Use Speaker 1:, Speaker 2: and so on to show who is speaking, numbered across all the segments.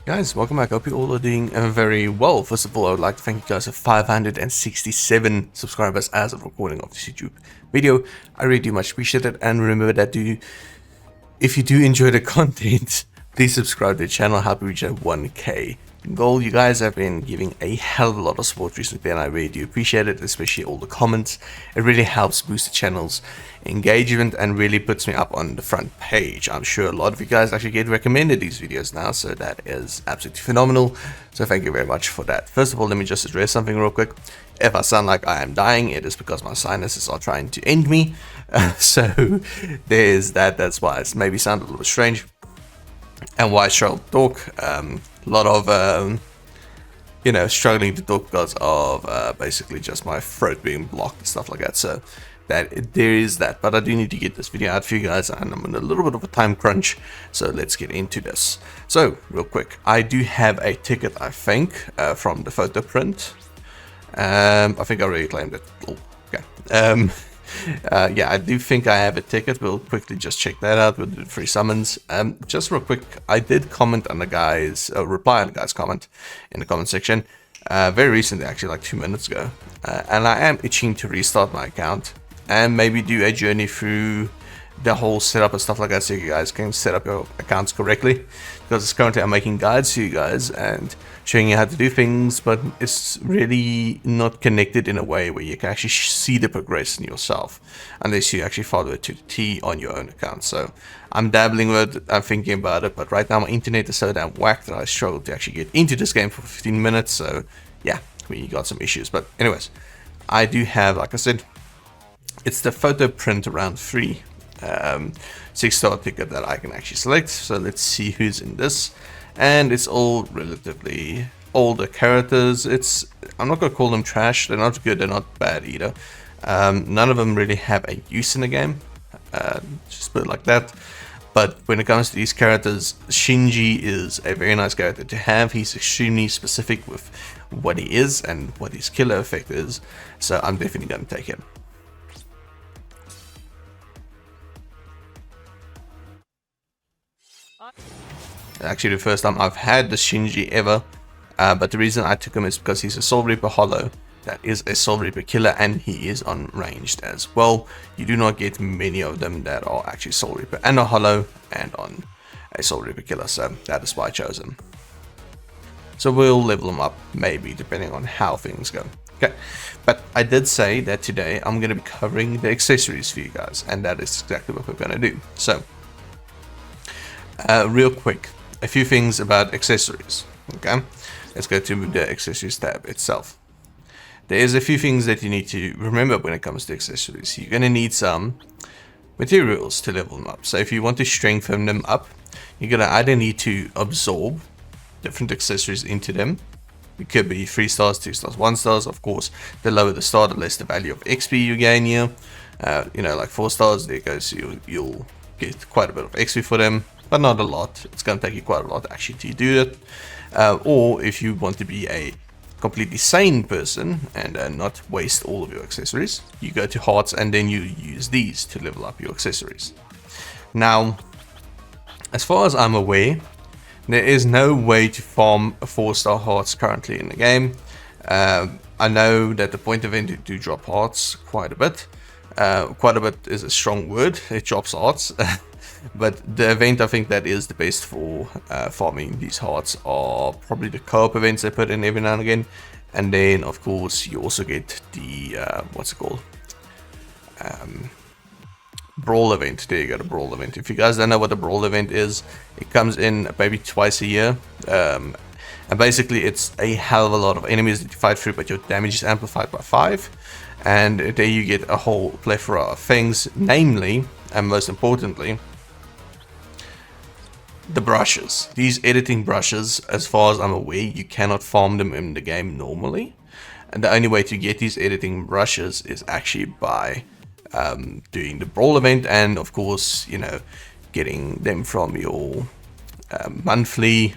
Speaker 1: Guys, welcome back. Hope you all are doing very well. First of all, I would like to thank you guys for 567 subscribers as of recording of this YouTube video. I really do much appreciate it. And remember that if you do enjoy the content, please subscribe to the channel. Help me reach that 1K goal. You guys have been giving a hell of a lot of support recently, and I really do appreciate it, especially all the comments. It really helps boost the channel's engagement and really puts me up on the front page. I'm sure a lot of you guys actually get recommended these videos now, so that is absolutely phenomenal. So thank you very much for that. First of all, let me just address something real quick. If I sound like I am dying, it is because my sinuses are trying to end me. So there's that. That's why it's maybe sound a little bit strange and why I struggle to talk. A lot of struggling to talk because of basically just my throat being blocked and stuff like that. So there is that, but I do need to get this video out for you guys, and I'm in a little bit of a time crunch, so let's get into this. So real quick, I do have a ticket, I think, from the photo print. I think I already claimed it. Oh, okay. Yeah, I do think I have a ticket. We'll quickly just check that out. We'll do 3 summons. Just real quick, I did comment on the guy's reply on the guy's comment in the comment section very recently, actually like 2 minutes ago, and I am itching to restart my account and maybe do a journey through the whole setup and stuff like that, so you guys can set up your accounts correctly. Because currently I'm making guides to you guys and showing you how to do things, but it's really not connected in a way where you can actually see the progression yourself, unless you actually follow it to the T on your own account. So I'm dabbling with it, I'm thinking about it, but right now my internet is so damn whacked that I struggle to actually get into this game for 15 minutes. So yeah, we got some issues. But anyways, I do have, like I said, it's the photo print round 3 6-star ticket that I can actually select. So let's see who's in this, and it's all relatively older characters. I'm not gonna call them trash. They're not good, they're not bad either. None of them really have a use in the game, just put it like that. But when it comes to these characters, Shinji is a very nice character to have. He's extremely specific with what he is and what his killer effect is, so I'm definitely gonna take him. Actually, the first time I've had the Shinji ever, but the reason I took him is because he's a Soul Reaper Hollow. That is a Soul Reaper killer, and he is unranged as well. You do not get many of them that are actually Soul Reaper and a Hollow and on a Soul Reaper killer, so that is why I chose him. So we'll level him up, maybe, depending on how things go. Okay, but I did say that today I'm going to be covering the accessories for you guys, and that is exactly what we're going to do. So real quick, a few things about accessories. Okay, let's go to the accessories tab itself. There's a few things that you need to remember when it comes to accessories. You're going to need some materials to level them up. So if you want to strengthen them up, you're going to either need to absorb different accessories into them. It could be 3 stars, 2 stars, 1 stars. Of course, the lower the star, the less the value of XP you gain here. Like 4 stars, there goes, you'll get quite a bit of XP for them, but not a lot. It's going to take you quite a lot actually to do it. Or if you want to be a completely sane person and not waste all of your accessories, you go to hearts and then you use these to level up your accessories. Now, as far as I'm aware, there is no way to farm a 4-star hearts currently in the game. I know that the point event do drop hearts quite a bit. Quite a bit is a strong word. It drops hearts. But the event I think that is the best for farming these hearts are probably the co-op events they put in every now and again. And then of course you also get the what's it called, brawl event. There you go, the brawl event. If you guys don't know what the brawl event is, it comes in maybe twice a year, and basically it's a hell of a lot of enemies that you fight through, but your damage is amplified by 5, and there you get a whole plethora of things, namely and most importantly the brushes. These editing brushes, as far as I'm aware, you cannot farm them in the game normally, and the only way to get these editing brushes is actually by doing the brawl event, and of course getting them from your monthly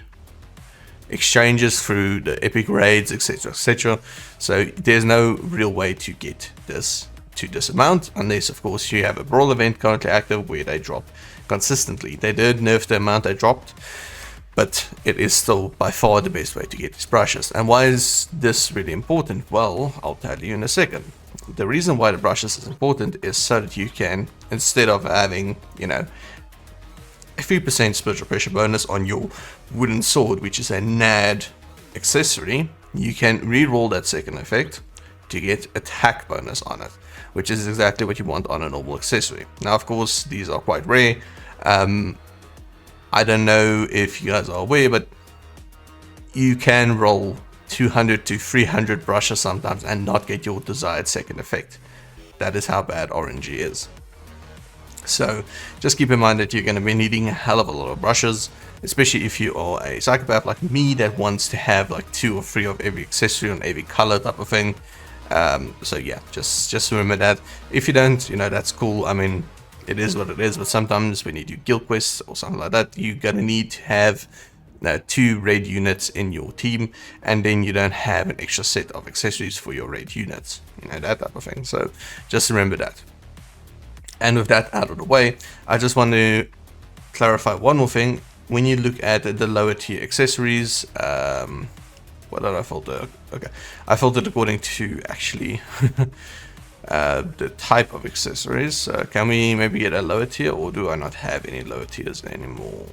Speaker 1: exchanges through the epic raids, etc, etc. So there's no real way to get this to this amount, unless of course you have a brawl event currently active where they drop consistently. They did nerf the amount they dropped, but it is still by far the best way to get these brushes. And why is this really important? Well, I'll tell you in a second. The reason why the brushes is important is so that you can, instead of having, you know, a 3% spiritual pressure bonus on your wooden sword, which is a NAD accessory, you can re-roll that second effect to get attack bonus on it, which is exactly what you want on a normal accessory. Now, of course, these are quite rare. I don't know if you guys are aware, but you can roll 200 to 300 brushes sometimes and not get your desired second effect. That is how bad RNG is. So just keep in mind that you're going to be needing a hell of a lot of brushes, especially if you are a psychopath like me that wants to have like 2 or 3 of every accessory on every color type of thing. So yeah, just remember that. If you don't, you know, that's cool. I mean, it is what it is, but sometimes when you do guild quests or something like that, you're going to need to have 2 raid units in your team, and then you don't have an extra set of accessories for your raid units, you know, that type of thing. So just remember that. And with that out of the way, I just want to clarify one more thing. When you look at the lower tier accessories, what did I filter? Okay, I filtered according to actually the type of accessories. Can we maybe get a lower tier, or do I not have any lower tiers anymore?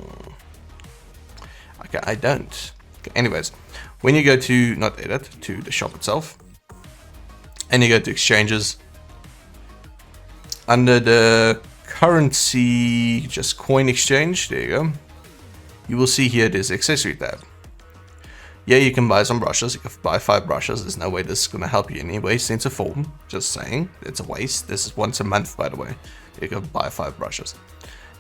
Speaker 1: Okay, I don't. Okay, anyways, when you go to, not edit, to the shop itself, and you go to exchanges, under the currency, just coin exchange, there you go, you will see here there's accessory tab. Yeah, you can buy some brushes. You can buy 5 brushes. There's no way this is going to help you in any way, sense or form. Just saying, it's a waste. This is once a month, by the way. You can buy 5 brushes.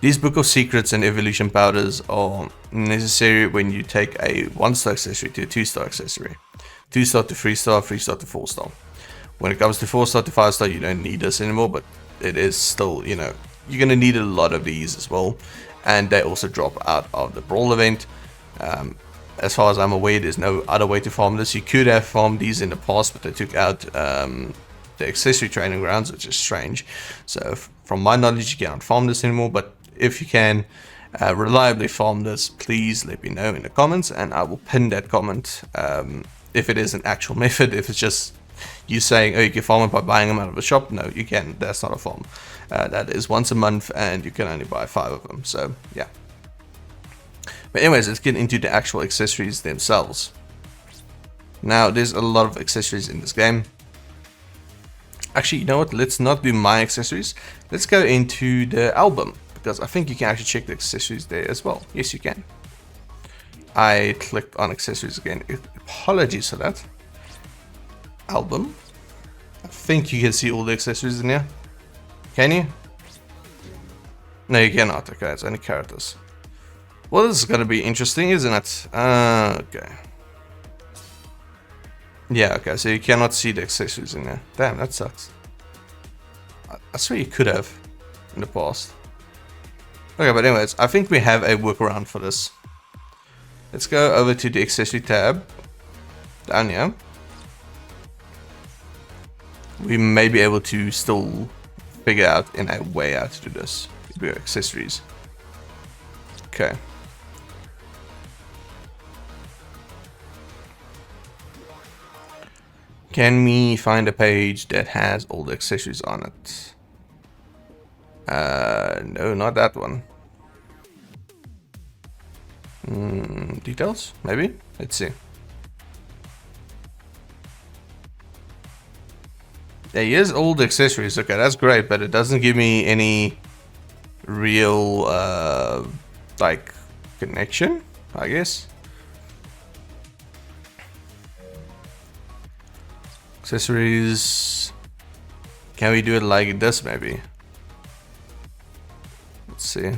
Speaker 1: These Book of Secrets and Evolution Powders are necessary when you take a 1-star accessory to a 2-star accessory. 2-star to 3-star, 3-star to 4-star. When it comes to 4-star to 5-star, you don't need this anymore, but it is still, you know, you're going to need a lot of these as well. And they also drop out of the Brawl event. As far as I'm aware, there's no other way to farm this. You could have farmed these in the past, but they took out the accessory training grounds, which is strange. So from my knowledge, you cannot farm this anymore, but if you can reliably farm this, please let me know in the comments, and I will pin that comment if it is an actual method. If it's just you saying, oh, you can farm it by buying them out of a shop, no, you can. That's not a farm. That is once a month, and you can only buy 5 of them. So yeah. But anyways, let's get into the actual accessories themselves. Now, there's a lot of accessories in this game. Actually, you know what? Let's not do my accessories. Let's go into the album, because I think you can actually check the accessories there as well. Yes, you can. I clicked on accessories again. Apologies for that. Album. I think you can see all the accessories in here. Can you? No, you cannot. Okay, it's only characters. Well, this is going to be interesting, isn't it? Okay. Yeah, okay, so you cannot see the accessories in there. Damn, that sucks. I swear you could have in the past. Okay, but anyways, I think we have a workaround for this. Let's go over to the accessory tab. Down here. We may be able to still figure out in a way how to do this. Accessories. Okay. Can we find a page that has all the accessories on it? No, not that one. Details? Maybe? Let's see. Yeah, here's all the accessories. Okay, that's great, but it doesn't give me any real, like, connection, I guess. Accessories. Can we do it like this, maybe? Let's see.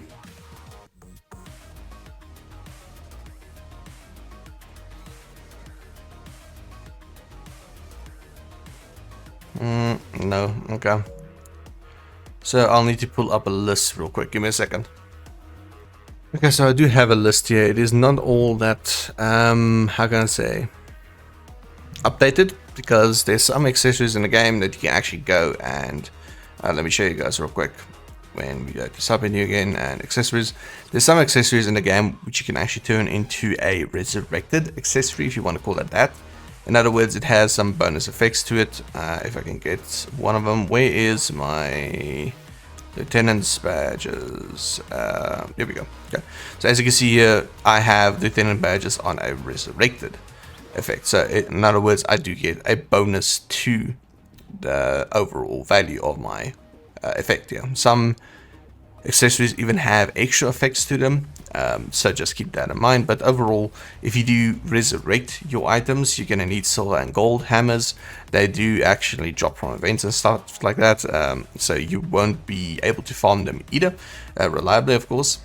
Speaker 1: No, okay. So I'll need to pull up a list real quick. Give me a second. Okay, so I do have a list here. It is not all that, how can I say, updated, because there's some accessories in the game that you can actually go and, let me show you guys real quick. when we go to submenu again and accessories, there's some accessories in the game which you can actually turn into a resurrected accessory, if you want to call it that. In other words, it has some bonus effects to it. If I can get one of them, where is my lieutenant's badges? Here we go. Okay. So as you can see here, I have lieutenant badges on a resurrected effect. So in other words, I do get a bonus to the overall value of my effect here. Some accessories even have extra effects to them, so just keep that in mind. But overall, if you do resurrect your items, you're gonna need silver and gold hammers. They do actually drop from events and stuff like that, so you won't be able to farm them either reliably, of course,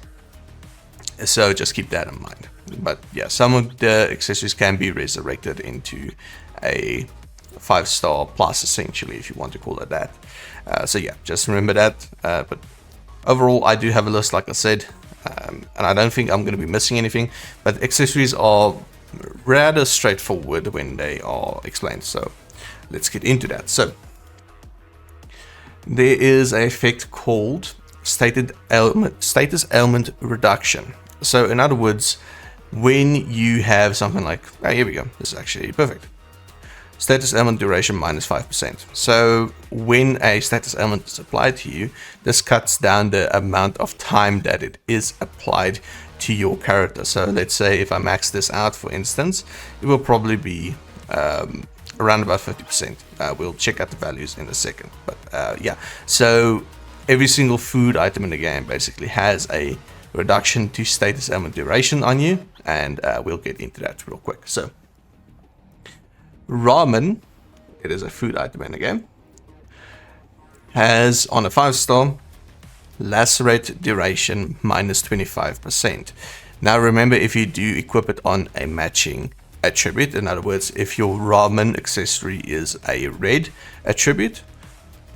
Speaker 1: so just keep that in mind. But yeah, some of the accessories can be resurrected into a 5-star plus, essentially, if you want to call it that. So yeah, just remember that. But overall, I do have a list, like I said, and I don't think I'm going to be missing anything. But accessories are rather straightforward when they are explained, so let's get into that. So there is an effect called status element reduction. So in other words, when you have something like, oh, here we go, this is actually perfect. Status element duration minus 5%. So when a status element is applied to you, this cuts down the amount of time that it is applied to your character. So let's say if I max this out, for instance, it will probably be around about 50%. We'll check out the values in a second. But yeah, so every single food item in the game basically has a reduction to status element duration on you, and we'll get into that real quick. So ramen, it is a food item in the game, has on a 5-star lacerate duration minus 25%. Now remember, if you do equip it on a matching attribute, in other words, if your ramen accessory is a red attribute,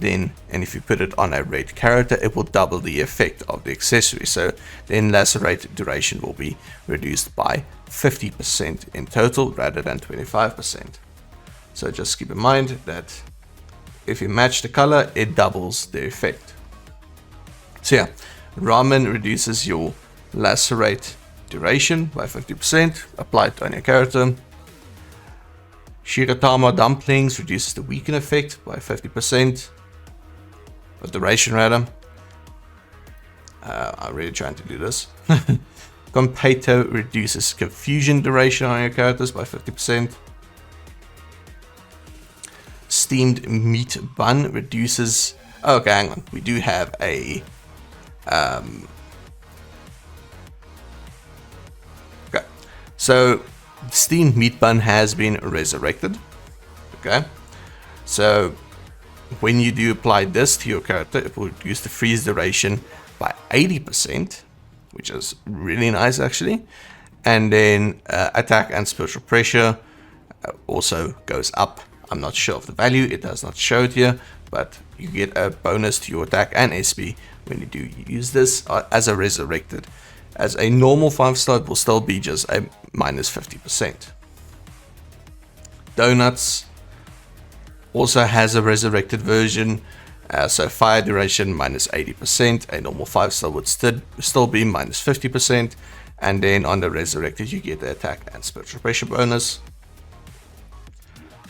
Speaker 1: then, and if you put it on a red character, it will double the effect of the accessory. So then lacerate duration will be reduced by 50% in total rather than 25%. So just keep in mind that if you match the color, it doubles the effect. So yeah, ramen reduces your lacerate duration by 50%, applied on your character. Shiratama dumplings reduces the weaken effect by 50%. Or duration rather. I'm really trying to do this. Completo reduces confusion duration on your characters by 50%. Steamed meat bun reduces... Oh, okay, hang on. We do have a... Okay. So, steamed meat bun has been resurrected. Okay. So, when you do apply this to your character, it will reduce the freeze duration by 80%, which is really nice, actually. And then attack and spiritual pressure also goes up. I'm not sure of the value, it does not show it here, but you get a bonus to your attack and SP when you do use this as a resurrected. As a normal 5-star, it will still be just a minus 50%. Donuts also has a resurrected version, so fire duration minus 80%. A normal 5-star would still be minus 50%, and then on the resurrected you get the attack and spiritual pressure bonus.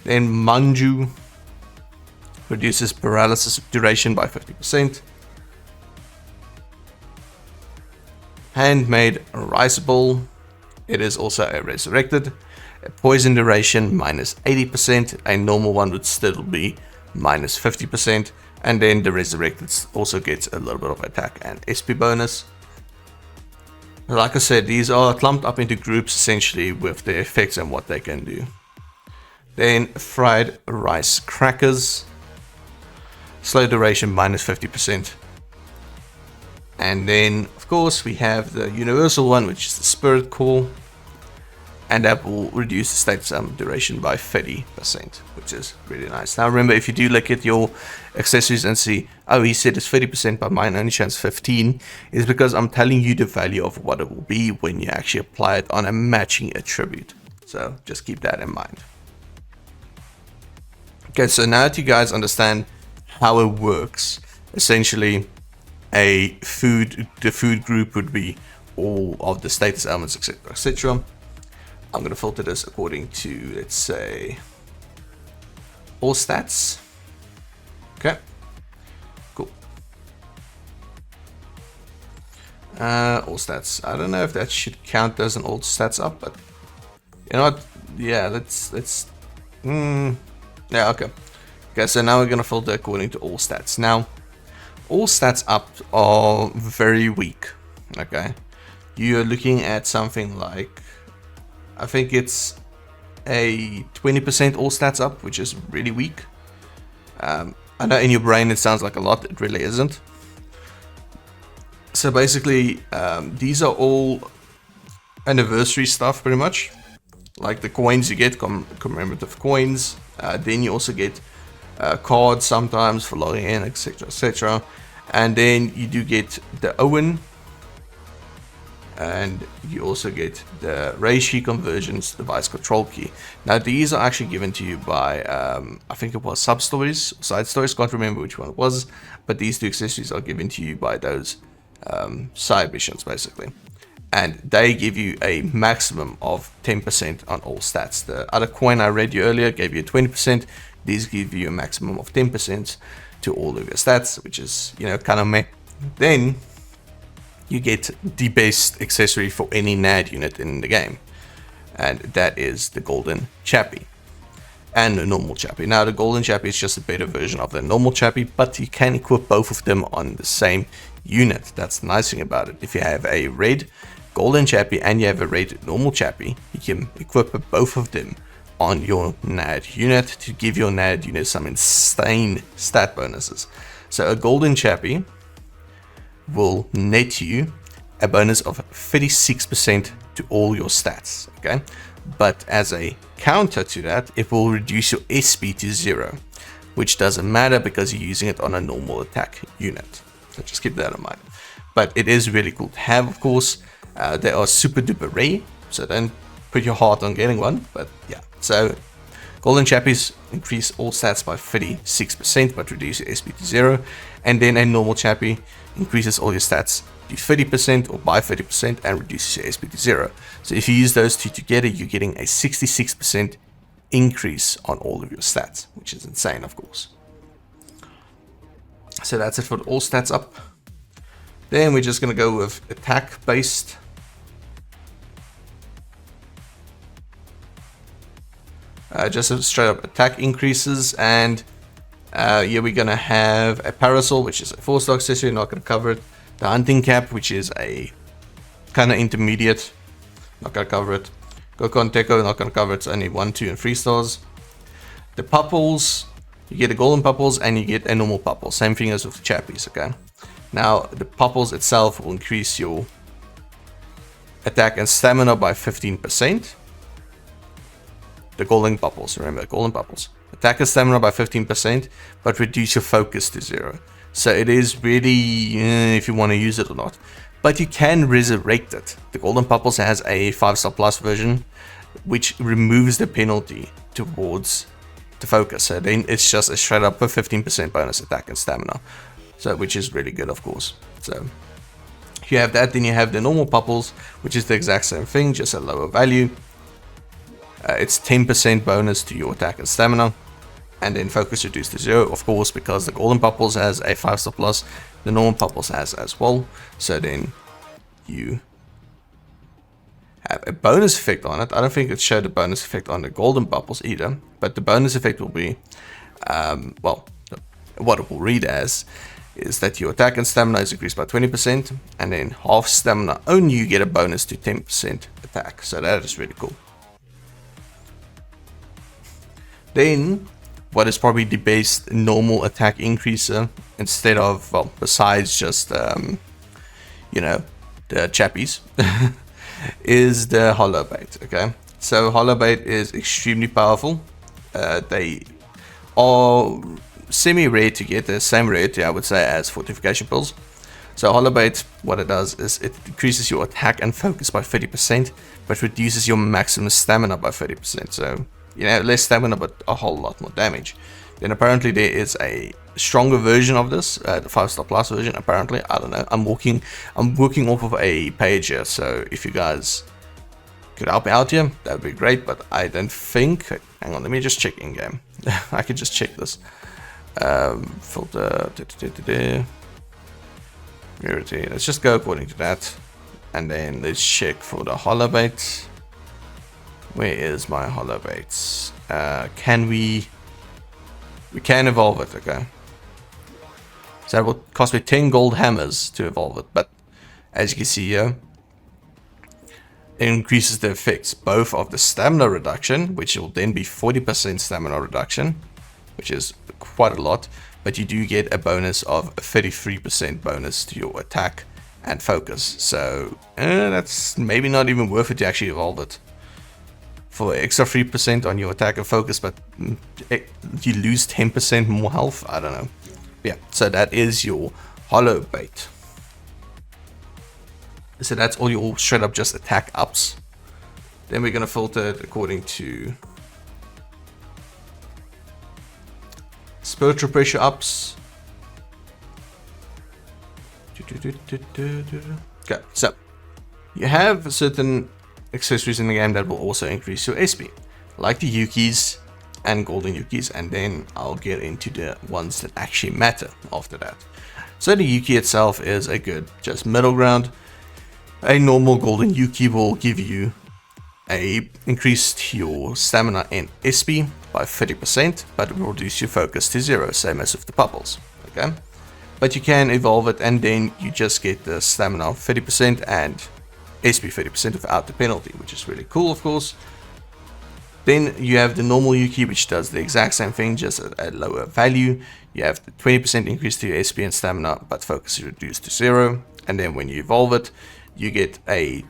Speaker 1: Then manju reduces paralysis duration by 50%. Handmade rice bowl, it is also a resurrected. A poison duration minus 80%, a normal one would still be minus 50%, and then the resurrected also gets a little bit of attack and SP bonus. Like I said, these are clumped up into groups essentially with their effects and what they can do. Then fried rice crackers, slow duration minus 50%. And then of course we have the universal one, which is the spirit core, and that will reduce the status element duration by 30%, which is really nice. Now remember, if you do look at your accessories and see, oh, he said it's 30%, but mine only shows 15, is because I'm telling you the value of what it will be when you actually apply it on a matching attribute. So just keep that in mind. Okay, so now that you guys understand how it works, essentially the food group would be all of the status elements, etc., etc. I'm going to filter this according to, let's say, all stats. Okay, cool. All stats. I don't know if that should count as an all stats up, but you know what? Yeah, let's yeah, okay. Okay, so now we're gonna filter according to all stats. Now, all stats up are very weak. Okay, you're looking at something like, I think it's a 20% all stats up, which is really weak. I know in your brain it sounds like a lot, it really isn't. So basically, these are all anniversary stuff pretty much. Like the coins you get, commemorative coins. Then you also get cards sometimes for logging in, etc., etc. And then you do get the Owen, and you also get the Reishi conversions device control key. Now these are actually given to you by I think it was sub stories, side stories, can't remember which one it was, but these two accessories are given to you by those side missions basically, and they give you a maximum of 10% on all stats. The other coin I read you earlier gave you 20%. These give you a maximum of 10% to all of your stats, which is, you know, kind of meh. Then you get the best accessory for any NAD unit in the game, and that is the Golden Chappie and the normal Chappie. Now the Golden Chappie is just a better version of the normal Chappie, but you can equip both of them on the same unit. That's the nice thing about it. If you have a red Golden Chappie and you have a red normal Chappie, you can equip both of them on your NAD unit to give your NAD unit some insane stat bonuses. So a Golden Chappie will net you a bonus of 36% to all your stats, okay? But as a counter to that, it will reduce your SP to 0, which doesn't matter because you're using it on a normal attack unit. So just keep that in mind. But it is really cool to have, of course. They are super duper rare, so don't put your heart on getting one, but yeah. So Golden Chappies increase all stats by 36%, but reduce your SP to 0. And then a normal Chappie increases all your stats to 30% or by 30% and reduces your SP to 0. So if you use those two together, you're getting a 66% increase on all of your stats, which is insane, of course. So that's it for the all stats up. Then we're just going to go with attack based. Just a straight up attack increases, and here we're gonna have a parasol, which is a 4-star accessory, not gonna cover it. The hunting cap, which is a kind of intermediate, not gonna cover it. Gokon Teko, not gonna cover it. It's only 1, 2, and 3 stars. The pupples, you get a golden pupples and you get a normal pupples. Same thing as with the chappies, okay? Now the pupples itself will increase your attack and stamina by 15%. The golden pupples, remember, golden pupples. Attack and stamina by 15%, but reduce your focus to 0. So it is really, if you want to use it or not. But you can resurrect it. The golden pupples has a 5-star plus version, which removes the penalty towards the focus. So then it's just a straight up a 15% bonus attack and stamina. So which is really good, of course. So if you have that, then you have the normal pupples, which is the exact same thing, just a lower value. It's 10% bonus to your attack and stamina, and then focus reduced to 0, of course, because the golden pupples has a 5-star plus, the normal pupples has as well. So then you have a bonus effect on it. I don't think it showed a bonus effect on the golden pupples either, but the bonus effect will be, well, what it will read as is that your attack and stamina is increased by 20%, and then half stamina only you get a bonus to 10% attack. So that is really cool. Then, what is probably the best normal attack increaser, instead of, well, besides just, you know, the chappies, is the hollow bait, okay? So hollow bait is extremely powerful. They are semi-rare to get, the same rarity I would say as fortification pills. So hollow bait, what it does is it increases your attack and focus by 30%, but reduces your maximum stamina by 30%. So, you know, less stamina but a whole lot more damage. Then apparently there is a stronger version of this, the 5-star plus version. Apparently, I don't know. I'm working off of a page here, so if you guys could help me out here, that would be great. But I don't think. Hang on, let me just check in game. I could just check this. Filter. Rarity. Let's just go according to that, and then let's check for the hollow bait. Where is my hollow baits? Can we can evolve it? Okay. So that will cost me 10 gold hammers to evolve it, but as you can see here, it increases the effects both of the stamina reduction, which will then be 40% stamina reduction, which is quite a lot, but you do get a bonus of a 33% bonus to your attack and focus. So that's maybe not even worth it to actually evolve it for extra 3% on your attack and focus, but you lose 10% more health. I don't know. Yeah, so that is your hollow bait. So that's all your straight up just attack ups. Then we're going to filter it according to spiritual pressure ups. Okay, so you have certain accessories in the game that will also increase your SP, like the Yukis and golden Yukis, and then I'll get into the ones that actually matter after that. So the Yuki itself is a good just middle ground. A normal golden Yuki will give you a increase to your stamina and SP by 30%, but it will reduce your focus to 0, same as with the bubbles. Okay, but you can evolve it, and then you just get the stamina of 30% and SP 30% without the penalty, which is really cool, of course. Then you have the normal Yuki, which does the exact same thing, just at a lower value. You have the 20% increase to your SP and stamina, but focus is reduced to 0. And then when you evolve it, you get a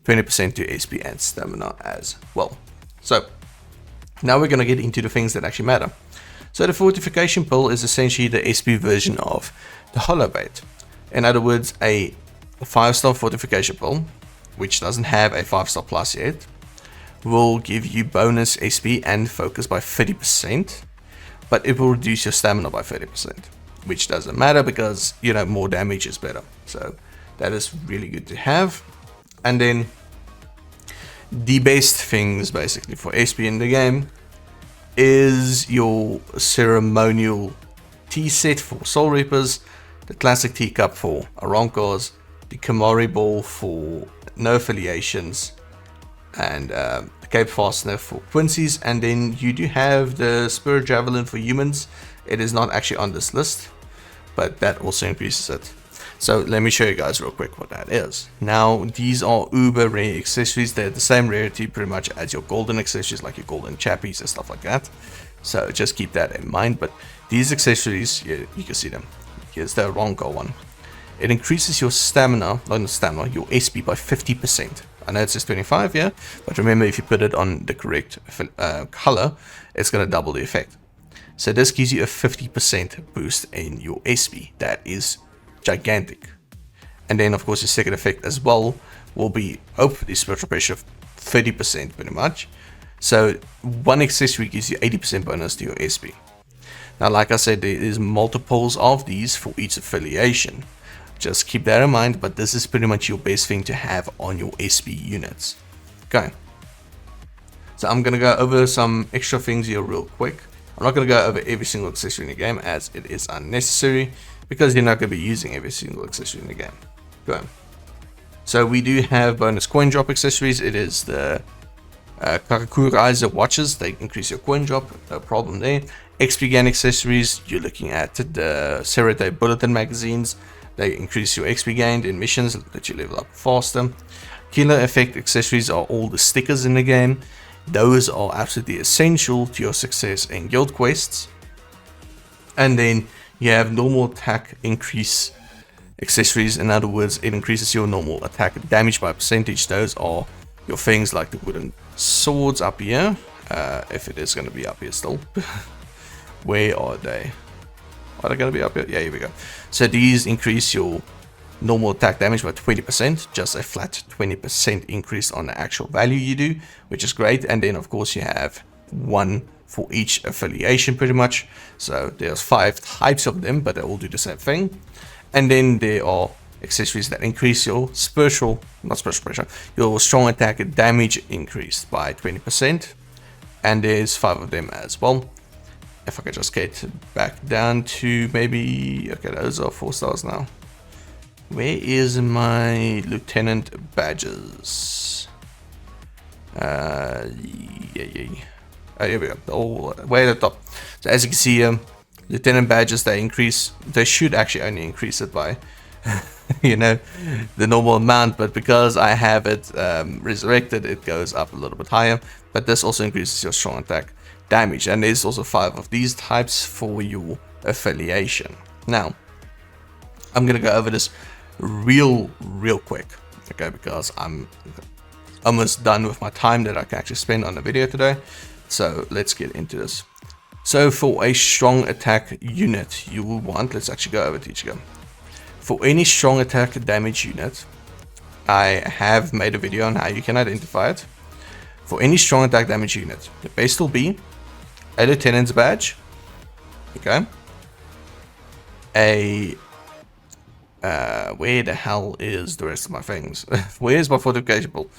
Speaker 1: 20% to SP and stamina as well. So now we're going to get into the things that actually matter. So the fortification pill is essentially the SP version of the hollow bait. In other words, a 5-star fortification pill, which doesn't have a 5-star plus yet, will give you bonus SP and focus by 30%, but it will reduce your stamina by 30%, which doesn't matter because, you know, more damage is better. So that is really good to have. And then the best things basically for SP in the game is your ceremonial tea set for Soul Reapers, the classic teacup for Aronkos, the Kamari ball for no affiliations, and the Cape Fastener for Quincy's. And then you do have the Spirit Javelin for humans. It is not actually on this list, but that also increases it. So let me show you guys real quick what that is. Now these are uber rare accessories. They're the same rarity pretty much as your golden accessories, like your golden chappies and stuff like that. So just keep that in mind. But these accessories, you can see them. Here's the Ronko one. It increases your stamina, not stamina, your SP by 50%. I know it says 25 here, but remember, if you put it on the correct color, it's going to double the effect. So this gives you a 50% boost in your SP. That is gigantic. And then of course the second effect as well will be hopefully spiritual pressure 30% pretty much. So one accessory gives you 80% bonus to your SP. Now like I said, there is multiples of these for each affiliation. Just keep that in mind, but this is pretty much your best thing to have on your SP units. Okay, so I'm gonna go over some extra things here real quick. I'm not gonna go over every single accessory in the game as it is unnecessary, because you're not going to be using every single accessory in the game. Go on. So we do have bonus coin drop accessories. It is the Karakurizer watches. They increase your coin drop, no problem there. XP gain accessories, you're looking at the Serete bulletin magazines. They increase your XP gained in missions, that you level up faster. Killer effect accessories are all the stickers in the game. Those are absolutely essential to your success in guild quests. And then you have normal attack increase accessories. In other words, it increases your normal attack damage by a percentage. Those are your things like the wooden swords up here, if it is going to be up here still. Where are they? Are they going to be up here? Yeah, here we go. So these increase your normal attack damage by 20%, just a flat 20% increase on the actual value you do, which is great. And then of course you have one for each affiliation pretty much. So there's 5 types of them, but they all do the same thing. And then there are accessories that increase your not special pressure, your strong attack damage increased by 20. And there's 5 of them as well. If I could just get back down to maybe, okay, those are 4 stars now. Where is my lieutenant badges? Yeah. Oh, here we go. All way at the top. So as you can see, lieutenant badges, they should actually only increase it by you know, the normal amount, but because I have it resurrected, it goes up a little bit higher. But this also increases your strong attack damage, and there's also 5 of these types for your affiliation. Now I'm gonna go over this real quick, okay, because I'm almost done with my time that I can actually spend on the video today. So let's get into this. So for a strong attack unit, you will want, let's actually go over to each of them. For any strong attack damage unit, I have made a video on how you can identify it. For any strong attack damage unit, the base will be a lieutenant's badge, okay, a where the hell is the rest of my things? Where's my fortification pull?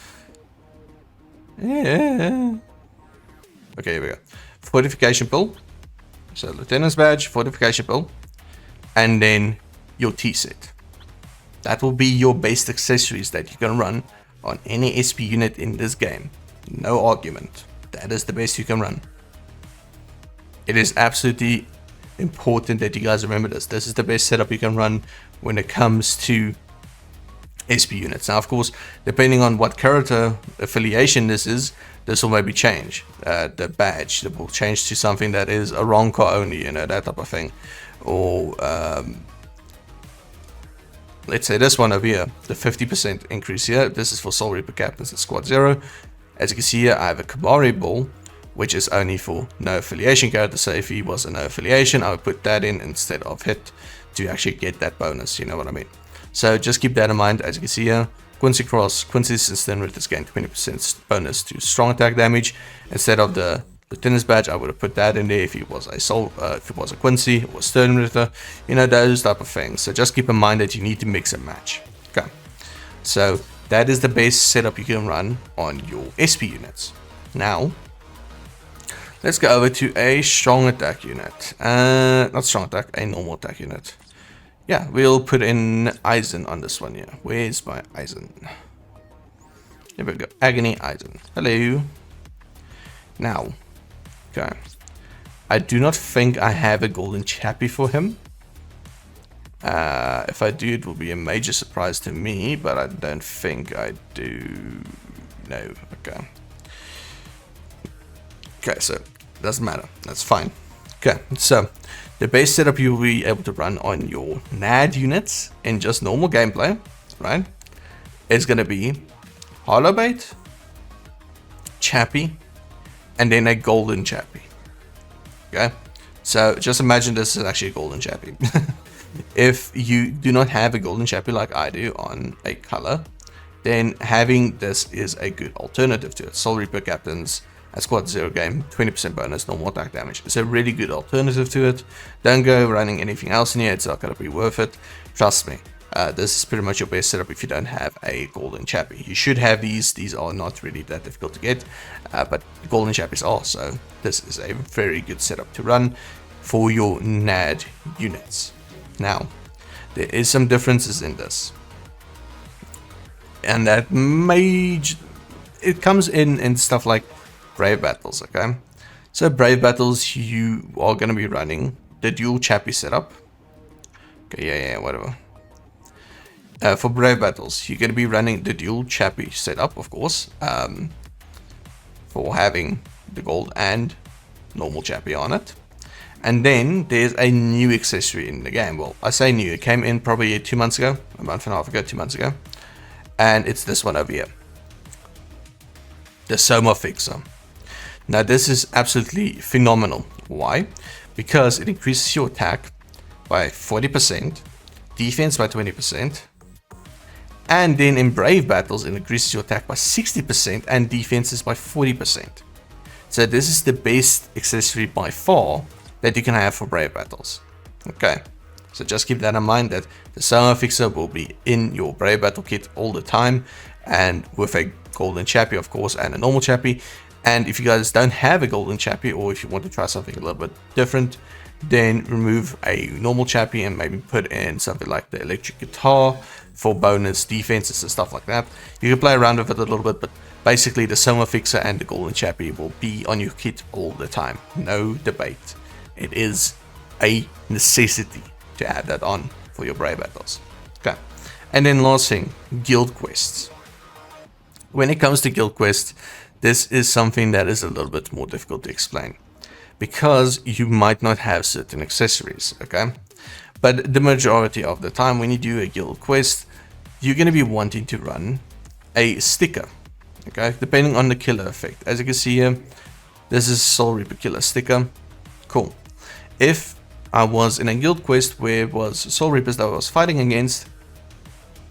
Speaker 1: Yeah. Okay, here we go. Fortification pull. So lieutenant's badge, fortification pull, and then your T-set. That will be your base accessories that you can run on any SP unit in this game. No argument. That is the best you can run. It is absolutely important that you guys remember this. This is the best setup you can run when it comes to SP units. Now, of course, depending on what character affiliation this is, this will maybe change. The badge that will change to something that is a wrong car only, you know, that type of thing. Or let's say this one over here, the 50% increase here. This is for Soul Reaper Captains at Squad 0. As you can see here, I have a Kabari ball, which is only for no affiliation character. So if he was a no affiliation, I would put that in instead of hit to actually get that bonus, you know what I mean. So just keep that in mind. As you can see here, Quincy Cross, Quincy's instant with this gain 20% bonus to strong attack damage. Instead of the Lieutenant's badge, I would have put that in there if he was a Soul, if it was a Quincy or Stern Ritter, you know, those type of things. So just keep in mind that you need to mix and match. Okay, so that is the base setup you can run on your SP units. Now, let's go over to a strong attack unit. Not strong attack, a normal attack unit. Yeah, we'll put in Eisen on this one here. Where's my Eisen? Here we go. Agony Eisen. Hello. Now, okay. I do not think I have a golden chappy for him. If I do, it will be a major surprise to me, but I don't think I do. No, okay. Okay, so it doesn't matter. That's fine. Okay, so the base setup you'll be able to run on your NAD units in just normal gameplay, right, is going to be Hollowbait, Chappy, and then a golden Chappy. Okay, so just imagine this is actually a golden Chappy. If you do not have a golden Chappy like I do on a color, then having this is a good alternative to it. Soul Reaper Captains at Squad 0 game, 20% bonus, normal attack damage. It's a really good alternative to it. Don't go running anything else in here, it's not going to be worth it. Trust me, this is pretty much your best setup if you don't have a golden Chappy. You should have these are not really that difficult to get, but golden Chappies are, so this is a very good setup to run for your NAD units. Now, there is some differences in this, and that it comes in stuff like Brave Battles, okay? So Brave Battles, you are going to be running the dual Chappy setup. Okay, yeah, whatever. For Brave Battles, you're going to be running the dual Chappy setup, of course, for having the gold and normal Chappy on it. And then there's a new accessory in the game. Well, I say new, it came in probably 2 months ago, a month and a half ago, 2 months ago. And it's this one over here, the Soma Fixer. Now this is absolutely phenomenal. Why? Because it increases your attack by 40%, defense by 20%, and then in Brave Battles it increases your attack by 60% and defenses by 40%. So this is the best accessory by far that you can have for brave battles. Okay, so just keep that in mind, that the Soma Fixer will be in your brave battle kit all the time, and with a golden chappie of course, and a normal chappie. And if you guys don't have a golden chappie, or if you want to try something a little bit different, then remove a normal chappie and maybe put in something like the electric guitar for bonus defenses and stuff like that. You can play around with it a little bit, but basically the Soma Fixer and the golden chappie will be on your kit all the time. No debate. It is a necessity to add that on for your brave battles. Okay. And then last thing, guild quests. When it comes to guild quests, this is something that is a little bit more difficult to explain, because you might not have certain accessories, okay? But the majority of the time when you do a guild quest, you're going to be wanting to run a sticker, okay? Depending on the killer effect. As you can see here, this is Soul Reaper killer sticker. Cool. If I was in a guild quest where it was Soul Reapers that I was fighting against,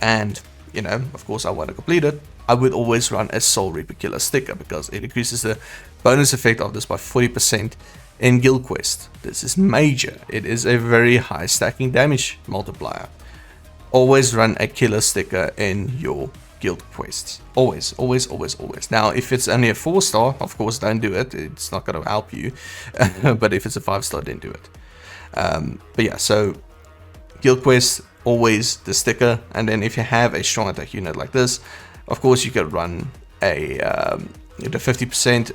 Speaker 1: and, you know, of course I want to complete it, I would always run a Soul Reaper killer sticker, because it increases the bonus effect of this by 40% in guild quest. This is major. It is a very high stacking damage multiplier. Always run a killer sticker in your guild quests. Always, always, always, always. Now, if it's only a 4-star, of course, don't do it. It's not going to help you. But if it's a 5-star, then do it. But yeah, so guild quest, always the sticker. And then if you have a strong attack unit like this, of course, you could run a the 50%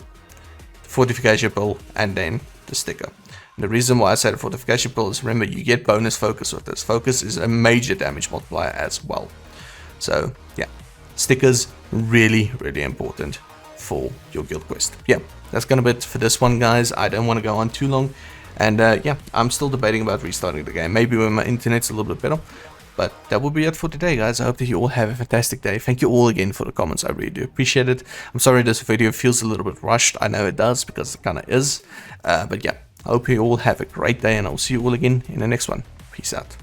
Speaker 1: fortification pill and then the sticker. And the reason why I said fortification pill is, remember, you get bonus focus with this. Focus is a major damage multiplier as well. So yeah, stickers really, really important for your guild quest. Yeah, that's gonna be it for this one, guys. I don't want to go on too long, and yeah, I'm still debating about restarting the game. Maybe when my internet's a little bit better. But that will be it for today, guys. I hope that you all have a fantastic day. Thank you all again for the comments. I really do appreciate it. I'm sorry this video feels a little bit rushed. I know it does, because it kind of is. But yeah, I hope you all have a great day, and I'll see you all again in the next one. Peace out.